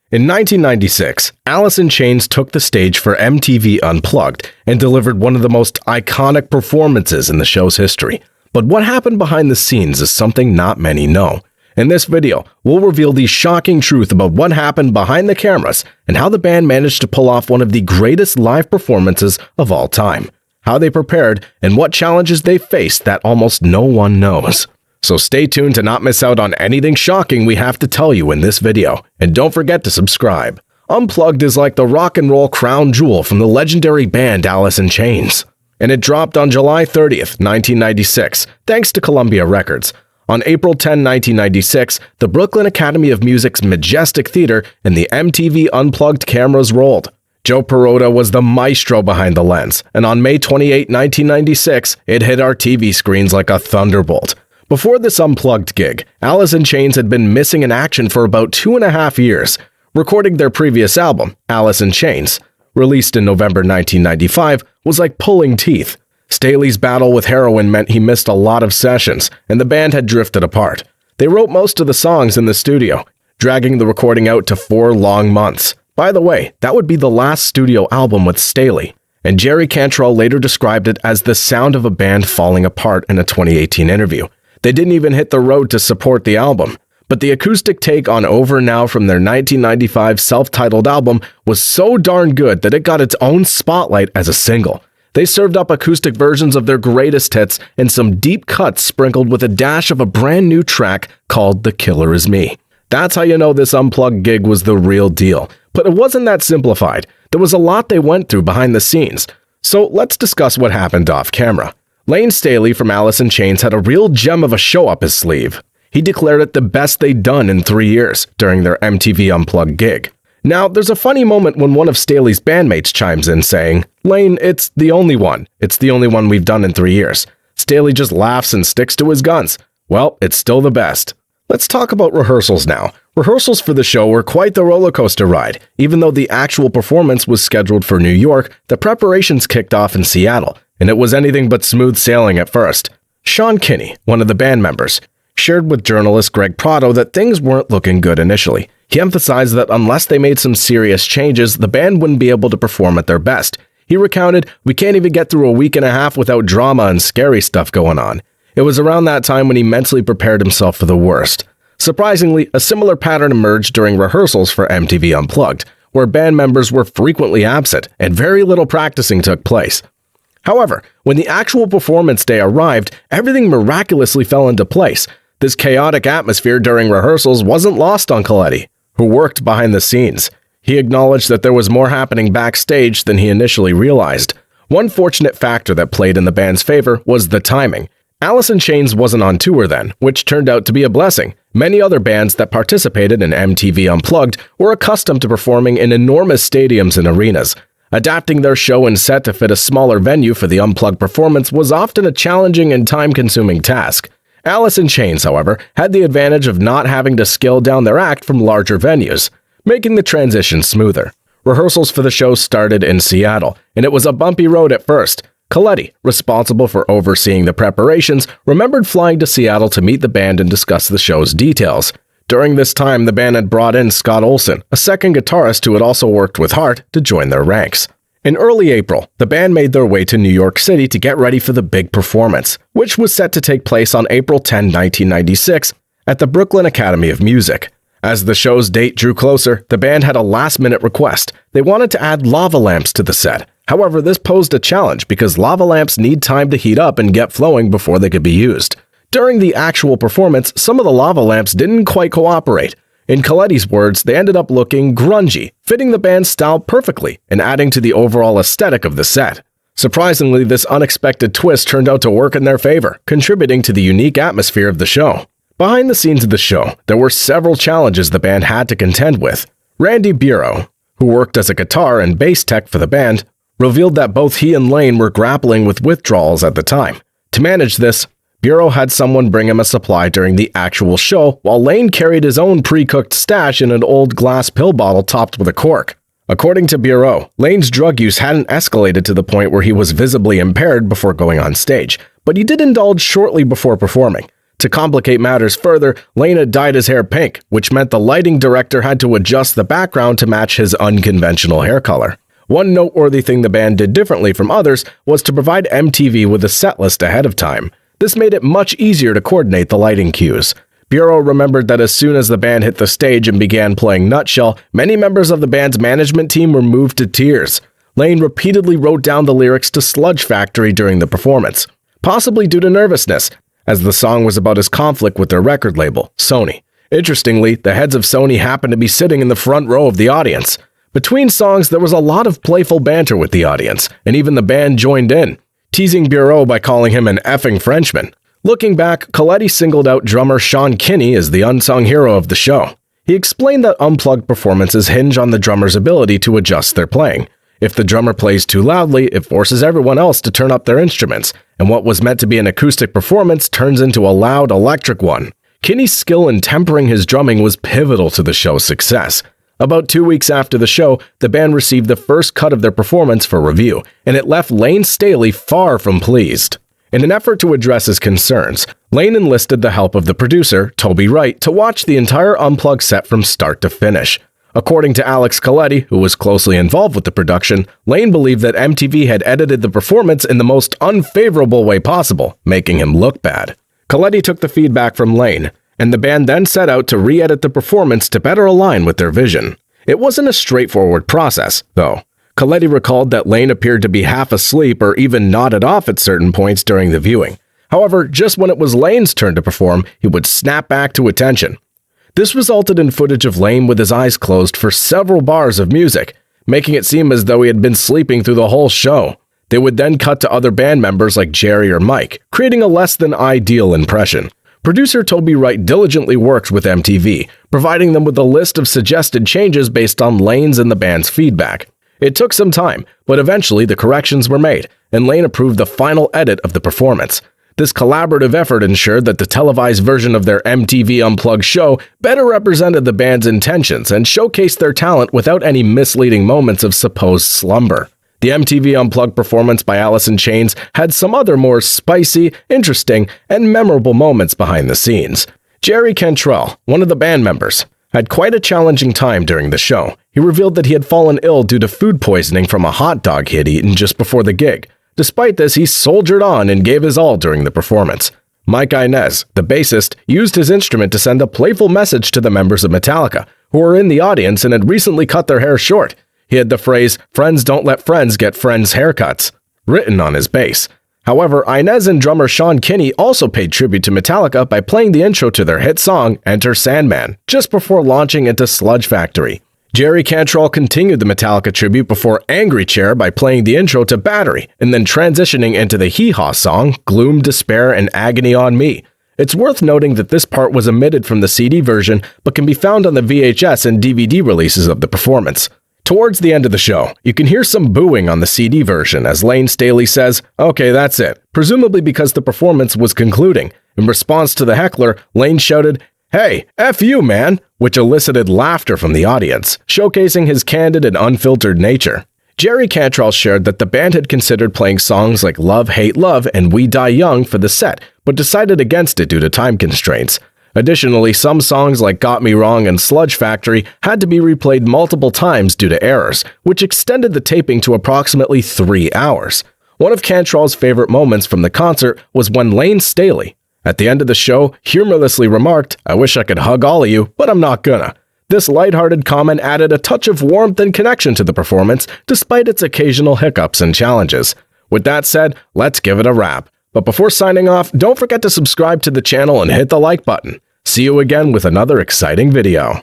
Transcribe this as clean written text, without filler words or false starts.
In 1996, Alice in Chains took the stage for MTV Unplugged and delivered one of the most iconic performances in the show's history. But what happened behind the scenes is something not many know. In this video, we'll reveal the shocking truth about what happened behind the cameras and how the band managed to pull off one of the greatest live performances of all time, how they prepared, and what challenges they faced that almost no one knows. So stay tuned to not miss out on anything shocking we have to tell you in this video, and don't forget to subscribe. Unplugged is like the rock and roll crown jewel from the legendary band Alice in Chains, and it dropped on July 30th, 1996, thanks to Columbia Records. On April 10, 1996, the Brooklyn Academy of Music's Majestic Theater and the MTV Unplugged cameras rolled. Joe Perrotta was the maestro behind the lens, and on May 28, 1996, it hit our TV screens like a thunderbolt. Before this Unplugged gig, Alice in Chains had been missing in action for about 2.5 years, recording their previous album, Alice in Chains, released in November 1995, was like pulling teeth. Staley's battle with heroin meant he missed a lot of sessions, and the band had drifted apart. They wrote most of the songs in the studio, dragging the recording out to 4 long months. By the way, that would be the last studio album with Staley, and Jerry Cantrell later described it as the sound of a band falling apart in a 2018 interview. They didn't even hit the road to support the album, but the acoustic take on Over Now from their 1995 self-titled album was so darn good that it got its own spotlight as a single. They served up acoustic versions of their greatest hits and some deep cuts sprinkled with a dash of a brand new track called The Killer Is Me. That's how you know this Unplugged gig was the real deal. But it wasn't that simplified. There was a lot they went through behind the scenes. So let's discuss what happened off camera. Lane Staley from Alice in Chains had a real gem of a show up his sleeve. He declared it the best they'd done in 3 years during their MTV Unplugged gig. Now, there's a funny moment when one of Staley's bandmates chimes in saying, "Lane, it's the only one. It's the only one we've done in 3 years." Staley just laughs and sticks to his guns. Well, it's still the best. Let's talk about rehearsals now. Rehearsals for the show were quite the roller coaster ride. Even though the actual performance was scheduled for New York, the preparations kicked off in Seattle, and it was anything but smooth sailing at first. Sean Kinney, one of the band members, shared with journalist Greg Prado that things weren't looking good initially. He emphasized that unless they made some serious changes, the band wouldn't be able to perform at their best. He recounted, "We can't even get through a week and a half without drama and scary stuff going on." It was around that time when he mentally prepared himself for the worst. Surprisingly, a similar pattern emerged during rehearsals for MTV Unplugged, where band members were frequently absent and very little practicing took place. However, when the actual performance day arrived, everything miraculously fell into place. This chaotic atmosphere during rehearsals wasn't lost on Coletti, who worked behind the scenes. He acknowledged that there was more happening backstage than he initially realized. One fortunate factor that played in the band's favor was the timing. Alice in Chains wasn't on tour then, which turned out to be a blessing. Many other bands that participated in MTV Unplugged were accustomed to performing in enormous stadiums and arenas. Adapting their show and set to fit a smaller venue for the Unplugged performance was often a challenging and time-consuming task. Alice in Chains, however, had the advantage of not having to scale down their act from larger venues, making the transition smoother. Rehearsals for the show started in Seattle, and it was a bumpy road at first. Coletti, responsible for overseeing the preparations, remembered flying to Seattle to meet the band and discuss the show's details. During this time, the band had brought in Scott Olson, a second guitarist who had also worked with Hart, to join their ranks. In early April, the band made their way to New York City to get ready for the big performance, which was set to take place on April 10, 1996, at the Brooklyn Academy of Music. As the show's date drew closer, the band had a last-minute request. They wanted to add lava lamps to the set. However, this posed a challenge because lava lamps need time to heat up and get flowing before they could be used. During the actual performance, some of the lava lamps didn't quite cooperate. In Coletti's words, they ended up looking grungy, fitting the band's style perfectly and adding to the overall aesthetic of the set. Surprisingly, this unexpected twist turned out to work in their favor, contributing to the unique atmosphere of the show. Behind the scenes of the show, there were several challenges the band had to contend with. Randy Bureau, who worked as a guitar and bass tech for the band, revealed that both he and Lane were grappling with withdrawals at the time. To manage this, Bureau had someone bring him a supply during the actual show, while Lane carried his own pre-cooked stash in an old glass pill bottle topped with a cork. According to Bureau, Lane's drug use hadn't escalated to the point where he was visibly impaired before going on stage, but he did indulge shortly before performing. To complicate matters further, Lane had dyed his hair pink, which meant the lighting director had to adjust the background to match his unconventional hair color. One noteworthy thing the band did differently from others was to provide MTV with a setlist ahead of time. This made it much easier to coordinate the lighting cues. Bureau remembered that as soon as the band hit the stage and began playing Nutshell, many members of the band's management team were moved to tears. Lane repeatedly wrote down the lyrics to Sludge Factory during the performance, possibly due to nervousness, as the song was about his conflict with their record label, Sony. Interestingly, the heads of Sony happened to be sitting in the front row of the audience. Between songs, there was a lot of playful banter with the audience, and even the band joined in, teasing Bureau by calling him an effing Frenchman. Looking back, Coletti singled out drummer Sean Kinney as the unsung hero of the show. He explained that unplugged performances hinge on the drummer's ability to adjust their playing. If the drummer plays too loudly, it forces everyone else to turn up their instruments, and what was meant to be an acoustic performance turns into a loud electric one. Kinney's skill in tempering his drumming was pivotal to the show's success. About 2 weeks after the show, the band received the first cut of their performance for review, and it left Lane Staley far from pleased. In an effort to address his concerns, Lane enlisted the help of the producer, Toby Wright, to watch the entire Unplugged set from start to finish. According to Alex Coletti, who was closely involved with the production, Lane believed that MTV had edited the performance in the most unfavorable way possible, making him look bad. Coletti took the feedback from Lane, and the band then set out to re-edit the performance to better align with their vision. It wasn't a straightforward process, though. Coletti recalled that Lane appeared to be half asleep or even nodded off at certain points during the viewing. However, just when it was Lane's turn to perform, he would snap back to attention. This resulted in footage of Lane with his eyes closed for several bars of music, making it seem as though he had been sleeping through the whole show. They would then cut to other band members like Jerry or Mike, creating a less than ideal impression. Producer Toby Wright diligently worked with MTV, providing them with a list of suggested changes based on Lane's and the band's feedback. It took some time, but eventually the corrections were made, and Lane approved the final edit of the performance. This collaborative effort ensured that the televised version of their MTV Unplugged show better represented the band's intentions and showcased their talent without any misleading moments of supposed slumber. The MTV Unplugged performance by Alice in Chains had some other more spicy, interesting, and memorable moments behind the scenes. Jerry Cantrell, one of the band members, had quite a challenging time during the show. He revealed that he had fallen ill due to food poisoning from a hot dog he had eaten just before the gig. Despite this, he soldiered on and gave his all during the performance. Mike Inez, the bassist, used his instrument to send a playful message to the members of Metallica, who were in the audience and had recently cut their hair short. He had the phrase, "Friends don't let friends get friends' haircuts," written on his bass. However, Inez and drummer Sean Kinney also paid tribute to Metallica by playing the intro to their hit song, Enter Sandman, just before launching into Sludge Factory. Jerry Cantrell continued the Metallica tribute before Angry Chair by playing the intro to Battery, and then transitioning into the Hee Haw song, Gloom, Despair, and Agony on Me. It's worth noting that this part was omitted from the CD version, but can be found on the VHS and DVD releases of the performance. Towards the end of the show, you can hear some booing on the CD version as Lane Staley says, "Okay, that's it," presumably because the performance was concluding. In response to the heckler, Lane shouted, "Hey, F you, man," which elicited laughter from the audience, showcasing his candid and unfiltered nature. Jerry Cantrell shared that the band had considered playing songs like Love, Hate, Love, and We Die Young for the set, but decided against it due to time constraints. Additionally, some songs like Got Me Wrong and Sludge Factory had to be replayed multiple times due to errors, which extended the taping to approximately 3 hours. One of Cantrell's favorite moments from the concert was when Lane Staley, at the end of the show, humorlessly remarked, "I wish I could hug all of you, but I'm not gonna." This lighthearted comment added a touch of warmth and connection to the performance, despite its occasional hiccups and challenges. With that said, let's give it a wrap. But before signing off, don't forget to subscribe to the channel and hit the like button. See you again with another exciting video.